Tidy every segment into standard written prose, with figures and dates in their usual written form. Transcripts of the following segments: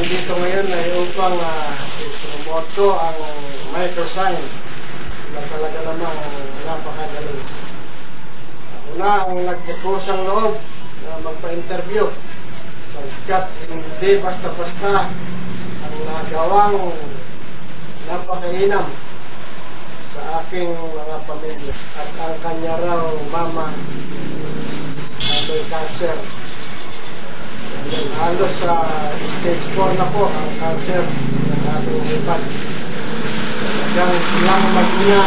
nandito ngayon ay upang promote ko ang microsign na talaga namang napakagaling. Ako na ang nagkusang loob na magpa-interview pagkat hindi basta-basta ang nagawang napakainam sa aking mga pamilya. At ang kanya raw mama ay may cancer. Halos sa stage 4 na po ang cancer ng ating hipag. Hanggang silang mag-ina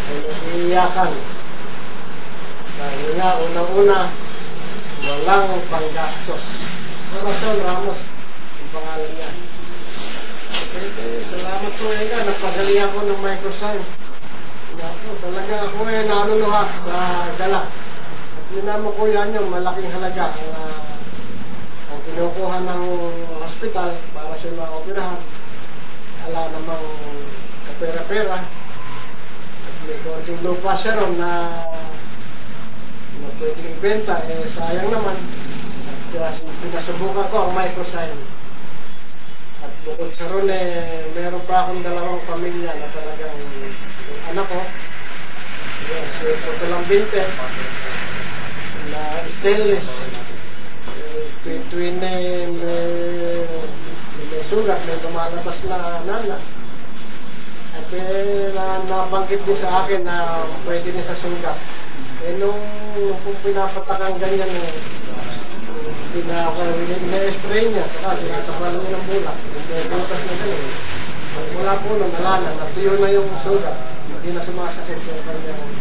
ay nag-iiyakan. Dahil nga unang-una walang panggastos. Corazon Ramos ang pangalan niya. Okay, salamat po nga. Napagaling ako ng microsign. Talaga ako naluluha sa gala. Yun naman ko yan yung malaking halaga ang kinukuha ng hospital para sa mga operahan. Ala namang kapera-pera. At may konting lupa siya ron na pwedeng ibenta. Sayang naman. At pinasubukan ko ang microsign. At bukod sa ron meron pa akong dalawang pamilya na talagang yung anak ko. Yes, ito lang 20. Na stainless between may sugat, may lumalabas na nana at nabanggit din sa akin na pwede din sa sugat. Nung pinapatakan ganyan ina-spray niya saka tinatapalan niya ng bulak, may butas na ganyan. Mula po nun, nalala, natuyo na yung sugat, hindi na sumasakit yung kanyang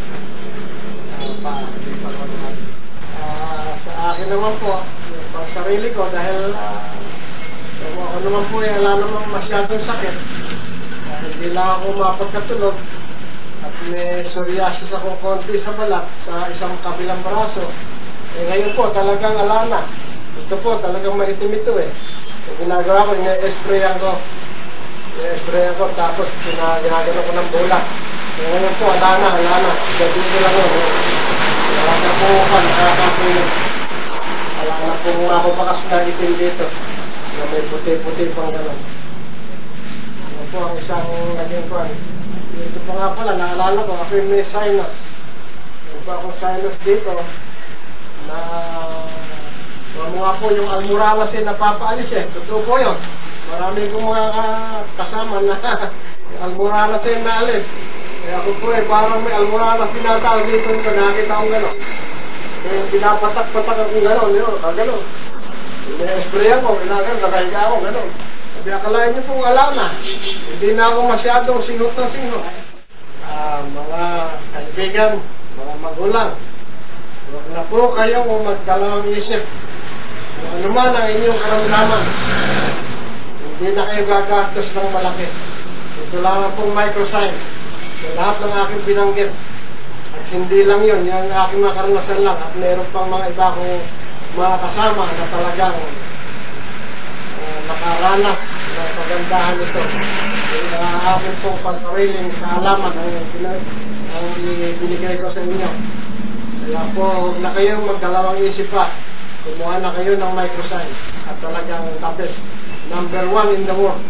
sa akin naman po, pang sarili ko, dahil ako naman po wala namang masyadong sakit. Hindi lang ako mapagkatulog at may psoriasis ako konti sa balat sa isang kabilang braso. Ngayon po talagang alana. Ito po talagang maitim ito Yung ginagawa ko, ina-sprayan ko. Tapos ginagano ko ng bulak. Ngayon po alana. Gabi ko lang wala na po nakakapinis. Wala na po ako bakas na itim dito. Na may puti-puti pang gano'n. Ano po ang isang naging kwan. Ito pa nga pala, naalala ko, ako yung may sinus. Meron pa akong sinus dito na mga po yung almoralas napapaalis Totoo po yun. Marami kong mga kasama na almoralas naalis. Kaya ako po parang may almoralas pinataal dito nito, nakakita akong gano'n. Kaya pinapatak-patak akong gano'n, gano'n. Ina-sprayan ko, nakahiga ako, gano'n. Sabi, akalain niyo pong alana. Hindi na ako masyadong singhot na singhot. Mga kaibigan, mga magulang, huwag na po kayong magdalawang isip. Kung ano man ang inyong karamdaman, hindi na kayo gagastos ng malaki. Ito lang pong microsign. So, lahat ng aking binanggit. At hindi lang yun, yung aking mga karanasan lang. At meron pang mga iba kong mga kasama na talagang nakaranas ng kagandahan ito. Yung aking pong pasariling kaalaman ang binigay ko sa inyo. Kaya po, huwag na kayong magdalawang isip pa. Kumuha na kayo ng microsign. At talagang the best. #1 in the world.